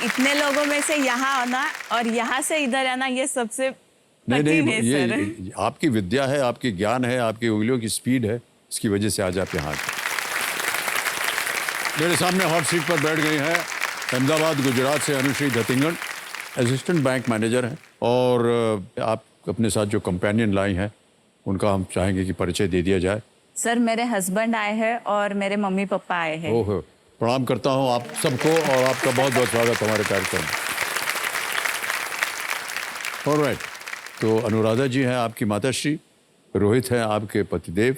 इतने लोगों में से यहाँ आना और यहाँ से इधर आना ये सबसे नहीं कठिन नहीं, है ये सर। आपकी विद्या है, आपकी ज्ञान है, आपकी उंगलियों की स्पीड है, इसकी वजह से आज आप यहाँ आए। मेरे सामने हॉट सीट पर बैठ गई हैं अहमदाबाद गुजरात से अनुश्री धतिंगन, असिस्टेंट बैंक मैनेजर हैं। और आप अपने साथ जो कंपेनियन लाई हैं उनका हम चाहेंगे कि परिचय दे दिया जाए। सर मेरे हस्बैंड आए हैं और मेरे मम्मी पापा आए हैं। ओह, प्रणाम करता हूँ आप सबको और आपका बहुत बहुत स्वागत हमारे कार्यक्रम में। ऑलराइट, तो अनुराधा जी हैं आपकी माताश्री, रोहित हैं आपके पतिदेव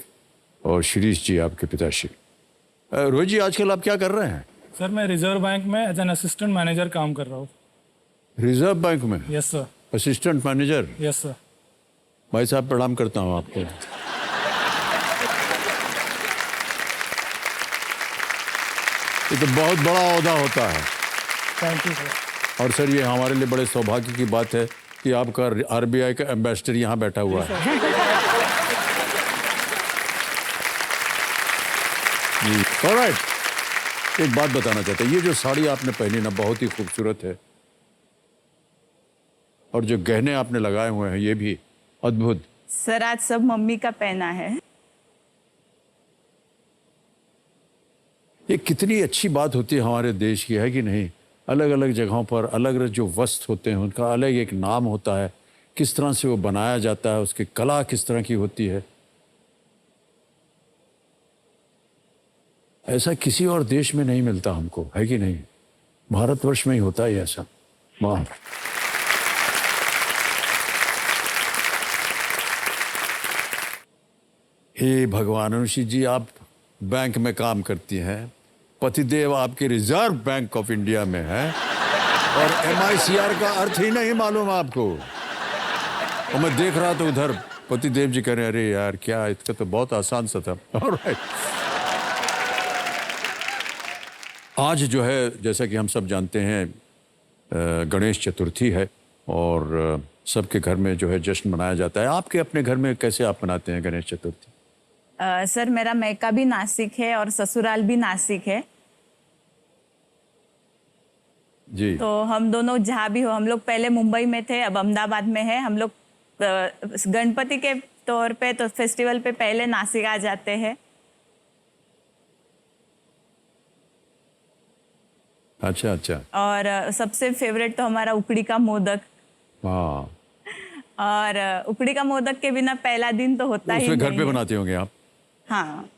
और शिरीष जी आपके पिताश्री। रोहित जी, आजकल आप क्या कर रहे हैं? सर मैं रिजर्व बैंक में एज एन असिस्टेंट मैनेजर काम कर रहा हूँ। रिजर्व बैंक में? Yes sir. Assistant manager? Yes sir. भाई साहब प्रणाम करता हूँ आपको। ये तो बहुत बड़ा ओहदा होता है। Thank you sir. और सर ये हमारे लिए बड़े सौभाग्य की बात है कि आपका आरबीआई का एम्बेसडर यहाँ बैठा हुआ है। ऑलराइट, एक बात बताना चाहता हूँ, ये जो साड़ी आपने पहनी ना बहुत ही खूबसूरत है और जो गहने आपने लगाए हुए हैं ये भी अद्भुत। सर आज सब मम्मी का पहना है। ये कितनी अच्छी बात होती है हमारे देश की, है कि नहीं? अलग अलग जगहों पर अलग अलग जो वस्त्र होते हैं उनका अलग एक नाम होता है, किस तरह से वो बनाया जाता है, उसकी कला किस तरह की होती है। ऐसा किसी और देश में नहीं मिलता हमको, है कि नहीं? भारतवर्ष में ही होता है ऐसा। वाह। हे भगवान, अनुश्री जी आप बैंक में काम करती हैं, पतिदेव आपके रिजर्व बैंक ऑफ इंडिया में है और MICR का अर्थ ही नहीं मालूम आपको। और मैं देख रहा तो उधर पतिदेव जी कह रहे अरे यार क्या, इसका तो बहुत आसान सा था। ऑलराइट, आज जो है जैसा कि हम सब जानते हैं गणेश चतुर्थी है और सबके घर में जो है जश्न मनाया जाता है। आपके अपने घर में कैसे आप मनाते हैं गणेश चतुर्थी? सर मेरा मैका भी नासिक है और ससुराल भी नासिक है जी। तो हम दोनों जहाँ भी हो, हम लोग पहले मुंबई में थे, अब अहमदाबाद में है। हम लोग गणपति के तौर पे तो फेस्टिवल पे पहले नासिक आ जाते हैं। अच्छा अच्छा। और सबसे फेवरेट तो हमारा उकड़ी का मोदक। हाँ, और उकड़ी का मोदक के बिना पहला दिन तो होता ही उसमें घर नहीं पे है। बनाते होंगे आप? हाँ,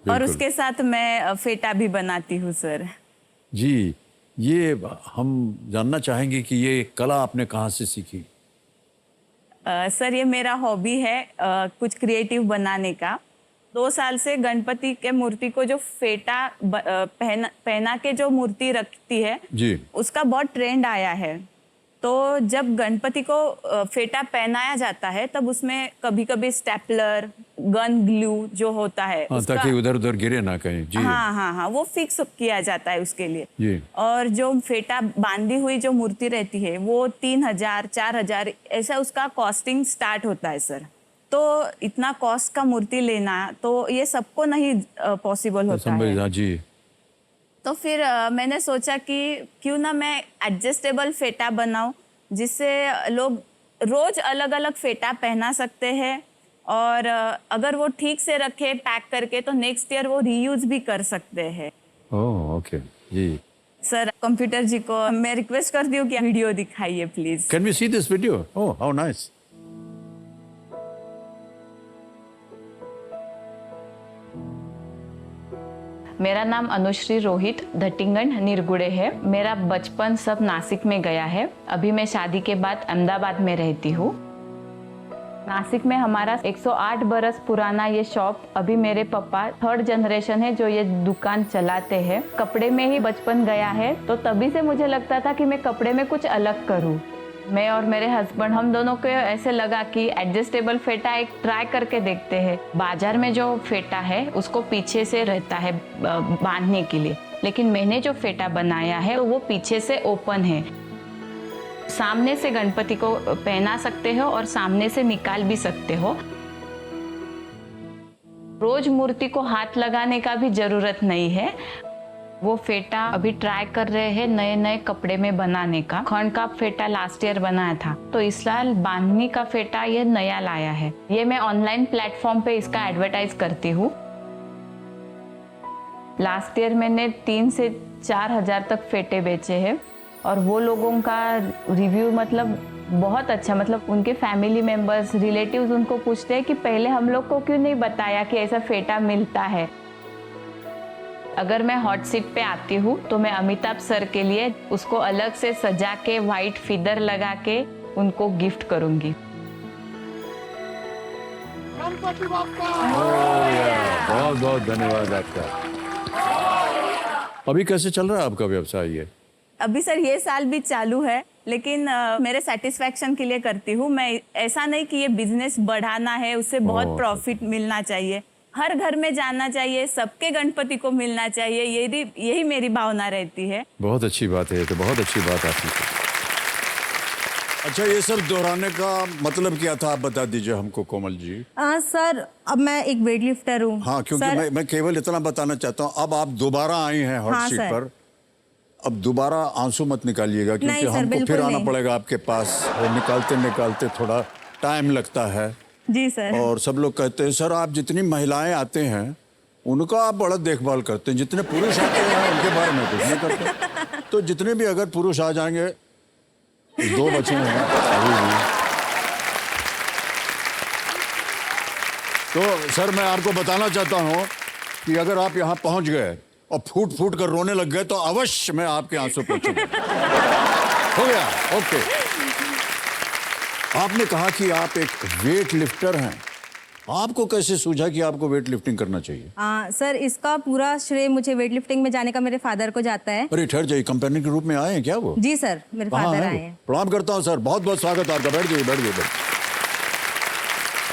और बिल्कुल। उसके साथ मैं फेटा भी बनाती हूँ सर। जी, ये हम जानना चाहेंगे कि ये कला आपने कहाँ से सीखी? सर ये मेरा हॉबी है कुछ क्रिएटिव बनाने का। 2 साल से गणपति के मूर्ति को जो फेटा पहना के जो मूर्ति रखती है जी। उसका बहुत ट्रेंड आया है। तो जब गणपति को फेटा पहनाया जाता है तब उसमें कभी कभी स्टेपलर, गन ग्लू जो होता है हाँ, ताकि उधर उधर गिरे ना कहीं। जी हाँ हाँ हाँ, वो फिक्स किया जाता है उसके लिए। जी। और जो फेटा बांधी हुई जो मूर्ति रहती है वो 3000 4000 ऐसा उसका कॉस्टिंग स्टार्ट होता है सर। तो इतना कॉस्ट का मूर्ति लेना तो ये सबको नहीं पॉसिबल होता है। हाँ जी। तो फिर मैंने सोचा कि क्यों ना मैं एडजस्टेबल फेटा बनाऊं जिससे लोग रोज अलग अलग फेटा पहना सकते हैं और अगर वो ठीक से रखे पैक करके तो नेक्स्ट ईयर वो रीयूज भी कर सकते हैं। ओह ओके जी। सर कंप्यूटर जी को मैं रिक्वेस्ट करती हूँ कि वीडियो दिखाइए please. Can we see this video? Oh how nice. मेरा नाम अनुश्री रोहित धटिंगन निरगुड़े है। मेरा बचपन सब नासिक में गया है। अभी मैं शादी के बाद अहमदाबाद में रहती हूँ। नासिक में हमारा 108 बरस पुराना ये शॉप, अभी मेरे पापा 3rd जनरेशन है जो ये दुकान चलाते हैं। कपड़े में ही बचपन गया है तो तभी से मुझे लगता था कि मैं कपड़े में कुछ अलग करूँ। मैं और मेरे हस्बैंड हम दोनों को ऐसे लगा कि एडजस्टेबल फेटा एक ट्राई करके देखते हैं। बाजार में जो फेटा है उसको पीछे से रहता है बांधने के लिए, लेकिन मैंने जो फेटा बनाया है वो पीछे से ओपन है। सामने से गणपति को पहना सकते हो और सामने से निकाल भी सकते हो। रोज मूर्ति को हाथ लगाने का भी जरूरत नहीं है। वो फेटा अभी ट्राई कर रहे हैं नए नए कपड़े में बनाने का। खंड का फेटा लास्ट ईयर बनाया था, तो इस साल बांधनी का फेटा ये नया लाया है। ये मैं ऑनलाइन प्लेटफॉर्म पे इसका एडवर्टाइज करती हूँ। लास्ट ईयर मैंने 3 से 4 हजार तक फेटे बेचे हैं और वो लोगों का रिव्यू मतलब बहुत अच्छा, मतलब उनके फैमिली मेंबर्स, रिलेटिव्स उनको पूछते हैं कि पहले हम लोग को क्यों नहीं बताया कि ऐसा फेटा मिलता है। अगर मैं हॉट सीट पे आती हूँ तो मैं अमिताभ सर के लिए उसको अलग से सजा के वाइट फिदर लगा के उनको गिफ्ट करूंगी। बहुत बहुत धन्यवाद आपका। अभी कैसे चल रहा है आपका व्यवसाय ये? अभी सर ये साल भी चालू है, लेकिन मेरे सेटिस्फैक्शन के लिए करती हूँ मैं। ऐसा नहीं कि ये बिजनेस बढ़ाना है, उससे बहुत प्रॉफिट मिलना चाहिए, हर घर में जाना चाहिए, सबके गणपति को मिलना चाहिए, यही मेरी भावना रहती है। बहुत अच्छी बात है, ये तो बहुत अच्छी बात आपकी। अच्छा, ये सब दोहराने का मतलब क्या था, आप बता दीजिए हमको कोमल जी। सर अब मैं एक वेट लिफ्टर हूँ। हाँ, क्योंकि मैं केवल इतना बताना चाहता हूँ, अब आप दोबारा आई हैं हॉट हाँ, सीट सर। पर। अब दोबारा आंसू मत निकालिएगा, नहीं क्योंकि सर, हमको बिल्कुल फिर आना नहीं। पड़ेगा आपके पास, और निकालते निकालते थोड़ा टाइम लगता है। जी सर। और सब लोग कहते हैं सर आप जितनी महिलाएं आते हैं उनका आप बड़ा देखभाल करते हैं, जितने पुरुष आते हैं उनके बारे में कुछ नहीं करते। तो जितने भी अगर पुरुष आ जाएंगे, 2 बचे हैं अभी भी। तो सर मैं आपको बताना चाहता हूं कि अगर आप यहां पहुंच गए और फूट फूट कर रोने लग गए तो अवश्य मैं आपके आंसू पोंछूंगा। हो गया? ओके। आपने कहा कि आप एक वेट लिफ्टर हैं। आपको कैसे सूझा कि आपको वेट लिफ्टिंग करना चाहिए? सर इसका पूरा श्रेय मुझे वेट लिफ्टिंग में जाने का मेरे फादर को जाता है। अरे ठहर जाइए, कंपेनियन के रूप में आए हैं क्या वो? जी सर, मेरे कहाँ फादर हैं आए वो? हैं। प्रणाम करता हूँ सर, बहुत बहुत स्वागत आपका। बैठ जाइए बैठ जाइए।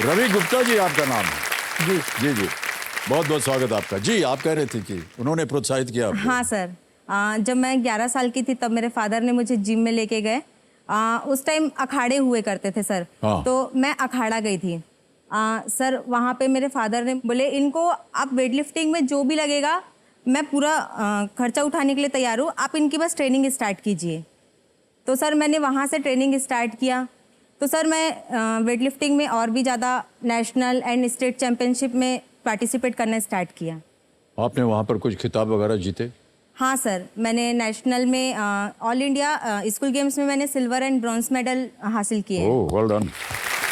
रवि गुप्ता जी आपका नाम है? जी जी जी, बहुत बहुत स्वागत आपका। जी आप कह रहे थे कि उन्होंने प्रोत्साहित किया आपको। हाँ सर, जब मैं 11 साल की थी तब मेरे फादर ने मुझे जिम में लेके गए। उस टाइम अखाड़े हुए करते थे सर। हाँ। तो मैं अखाड़ा गई थी। सर वहाँ पे मेरे फादर ने बोले इनको आप वेट लिफ्टिंग में जो भी लगेगा मैं पूरा खर्चा उठाने के लिए तैयार हूँ, आप इनकी बस ट्रेनिंग स्टार्ट कीजिए। तो सर मैंने वहाँ से ट्रेनिंग स्टार्ट किया। तो सर मैं वेट लिफ्टिंग में और भी ज़्यादा नेशनल एंड स्टेट चैम्पियनशिप में पार्टिसिपेट करना स्टार्ट किया। आपने वहाँ पर कुछ खिताब वगैरह जीते? हाँ सर, मैंने नेशनल में ऑल इंडिया स्कूल गेम्स में मैंने सिल्वर एंड ब्रॉन्ज मेडल हासिल किए। ओह well done.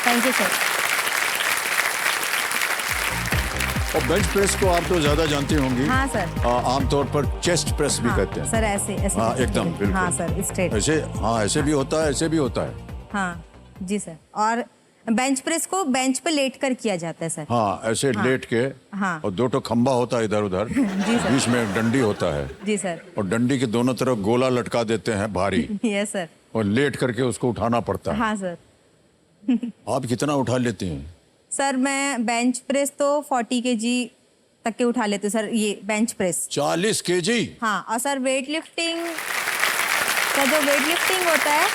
Thank you sir. और बेंच प्रेस को आप तो ज्यादा जानती होंगी। हाँ सर। आमतौर पर चेस्ट प्रेस भी कहते हैं। सर ऐसे ऐसे। हाँ एकदम बिल्कुल। हाँ सर, स्ट्रेट। ऐसे, हाँ ऐसे भी होता है, ऐसे भी होता है। हाँ जी सर। और बेंच प्रेस को बेंच पे लेट कर किया जाता है सर। हाँ ऐसे लेट के। हाँ। और 2 ठो खंबा होता है इधर उधर। जी सर। बीच में एक डंडी होता है। जी सर। और डंडी के दोनों तरफ गोला लटका देते हैं भारी। Yes sir. और लेट करके उसको उठाना पड़ता है। हाँ सर। आप कितना उठा लेती हैं? सर मैं बेंच प्रेस तो 40 kg तक के उठा लेते हूँ सर, ये बेंच प्रेस। 40 kg? हाँ, और सर वेट लिफ्टिंग, सर जो वेट लिफ्टिंग होता है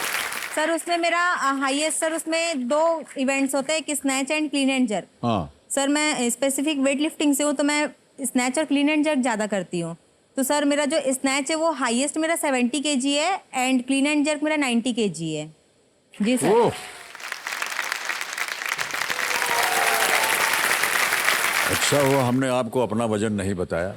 सर उसमें मेरा हाईएस्ट सर उसमें 2 इवेंट्स होते हैं, एक snatch and clean and jerk. हाँ। सर मैं स्पेसिफिक वेट लिफ्टिंग से हूँ तो मैं स्नैच और क्लीन एंड जर्क ज़्यादा करती हूँ। तो सर मेरा जो स्नैच है वो हाईएस्ट मेरा 70 kg है एंड क्लीन एंड जर्क मेरा 90 kg है। जी सर। ओह। अच्छा हुआ हमने आपको अपना वजन नहीं बताया,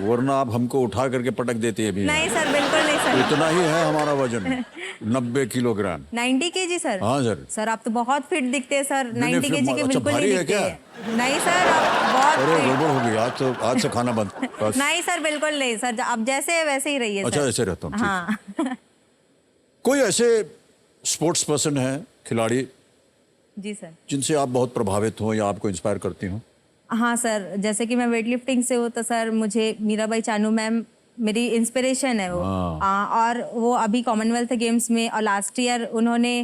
वरना आप हमको उठा करके पटक देती है भी। नहीं सर, बिल्कुल नहीं सर। इतना ही है हमारा वजन, 90 किलोग्राम। 90 kg sir? हाँ सर। सर आप तो बहुत फिट दिखते हैं सर, नहीं, 90 kg के अच्छा, बिल्कुल भारी नहीं है दिखते क्या? हैं। नहीं सर, आप बहुत अरे fit। गड़बड़ हो गई, आज से खाना बंद बस। नहीं सर, बिल्कुल नहीं सर, आप जैसे है वैसे ही रहिए अच्छा सर। ऐसे रहता हूँ। हाँ। कोई ऐसे स्पोर्ट्स पर्सन है, खिलाड़ी, जी सर। जिनसे आप बहुत प्रभावित हो या आपको इंस्पायर करती हो? हाँ सर, जैसे कि मैं वेट लिफ्टिंग से हूँ तो सर मुझे मीराबाई चानू मैम मेरी इंस्पिरेशन है वो। और वो अभी कॉमनवेल्थ गेम्स में और लास्ट ईयर उन्होंने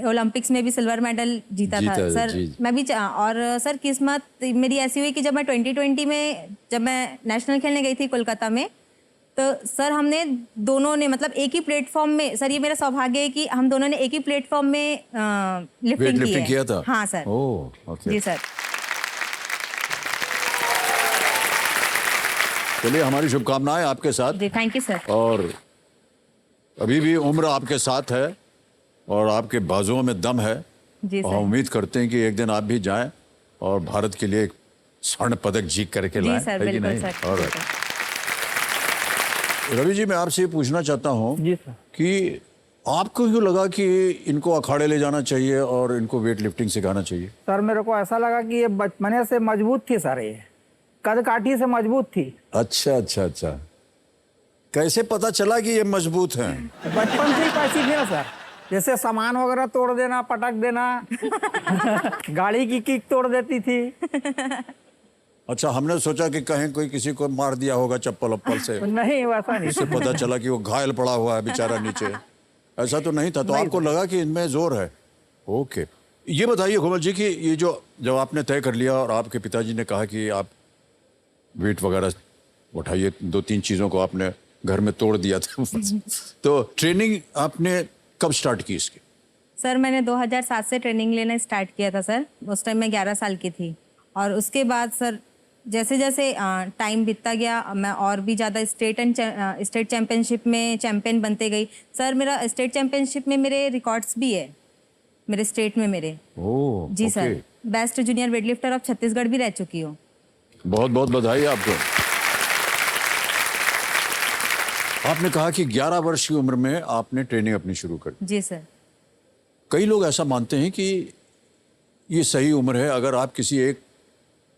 ओलंपिक्स में भी सिल्वर मेडल जीता था सर। मैं भी और सर किस्मत मेरी ऐसी हुई कि जब मैं 2020 में जब मैं नेशनल खेलने गई थी कोलकाता में, तो सर हमने दोनों ने मतलब एक ही प्लेटफॉर्म में, सर ये मेरा सौभाग्य है कि हम दोनों ने एक ही प्लेटफॉर्म में वेट लिफ्टिंग की लिफ्टिंग है। किया था? हाँ सर। ओह, ओके। जी सर। चलिए, हमारी शुभकामनाएं आपके साथ। जी थैंक यू सर। और अभी भी उम्र आपके साथ है और आपके बाजुओं में दम है। जी और सर। हम उम्मीद करते हैं कि एक दिन आप भी जाएं और भारत के लिए एक स्वर्ण पदक जीत करके जी लाएं, सर, है कि बिल्कुल नहीं? सर। All जी right। सर। रवि जी, मैं आपसे ये पूछना चाहता हूँ जी सर। कि आपको क्यों लगा कि इनको अखाड़े ले जाना चाहिए और इनको वेट लिफ्टिंग सिखाना चाहिए? सर मेरे को ऐसा लगा कि ये बचपने से मजबूत थी सर, ये कद काठी से मजबूत थी। अच्छा अच्छा अच्छा, कैसे पता चला कि ये मजबूत हैं? बचपन से ही कैसी थी ना सर, जैसे सामान वगैरह तोड़ देना, पटक देना गाड़ी की किक तोड़ देती थी। अच्छा, हमने सोचा कि कहीं कोई किसी को मार दिया होगा चप्पल अप्पल से, नहीं वैसा नहीं। उससे पता चला कि वो घायल पड़ा हुआ है बेचारा नीचे। ऐसा तो नहीं था, तो आपको लगा कि इनमें जोर है। ओके, ये बताइए कोमल जी कि ये जो जब आपने तय कर लिया और आपके पिताजी ने कहा कि आप वेट वगैरह उठाइए, 2-3 चीज़ों को आपने घर में तोड़ दिया था तो ट्रेनिंग आपने कब स्टार्ट की इसकी? सर मैंने 2007 से ट्रेनिंग लेना स्टार्ट किया था सर। उस टाइम मैं 11 साल की थी। और उसके बाद सर जैसे जैसे टाइम बीतता गया मैं और भी ज़्यादा स्टेट चैम्पियनशिप में चैम्पियन बनते गई। सर मेरा स्टेट चैम्पियनशिप में मेरे रिकॉर्ड्स भी है, मेरे स्टेट में मेरे। ओह, जी okay. Sir, best junior weightlifter of Chhattisgarh भी रह चुकी हूँ। बहुत बहुत बधाई आपको। आपने कहा कि 11 वर्ष की उम्र में आपने ट्रेनिंग अपनी शुरू कर दी। जी सर। कई लोग ऐसा मानते हैं कि ये सही उम्र है अगर आप किसी एक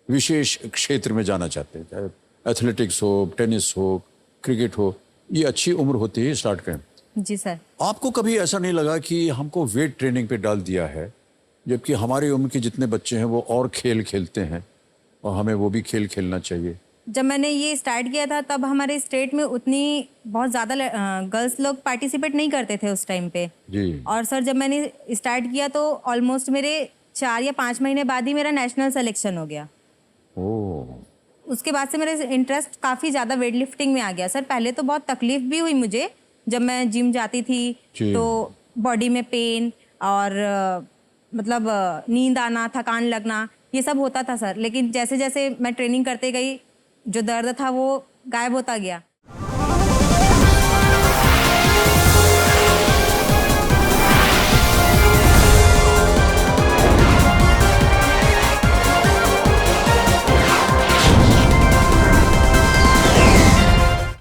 विशेष क्षेत्र में जाना चाहते हैं, चाहे एथलेटिक्स हो, टेनिस हो, क्रिकेट हो, ये अच्छी उम्र होती है स्टार्ट करें। जी सर। आपको कभी ऐसा नहीं लगा कि हमको वेट ट्रेनिंग पे डाल दिया है, जबकि हमारी उम्र के जितने बच्चे हैं वो और खेल खेलते हैं और हमें वो भी खेल खेलना चाहिए? जब मैंने ये स्टार्ट किया था तब हमारे स्टेट में उतनी बहुत ज़्यादा गर्ल्स लोग पार्टिसिपेट नहीं करते थे उस टाइम पे। जी। और सर जब मैंने स्टार्ट किया तो ऑलमोस्ट मेरे 4 या 5 महीने बाद ही मेरा नेशनल सिलेक्शन हो गया। ओह। उसके बाद से मेरा इंटरेस्ट काफ़ी ज़्यादा वेट लिफ्टिंग में आ गया सर। पहले तो बहुत तकलीफ भी हुई मुझे, जब मैं जिम जाती थी जी। तो बॉडी में पेन और मतलब नींद आना, थकान लगना, ये सब होता था सर। लेकिन जैसे जैसे मैं ट्रेनिंग करते गई जो दर्द था वो गायब होता गया।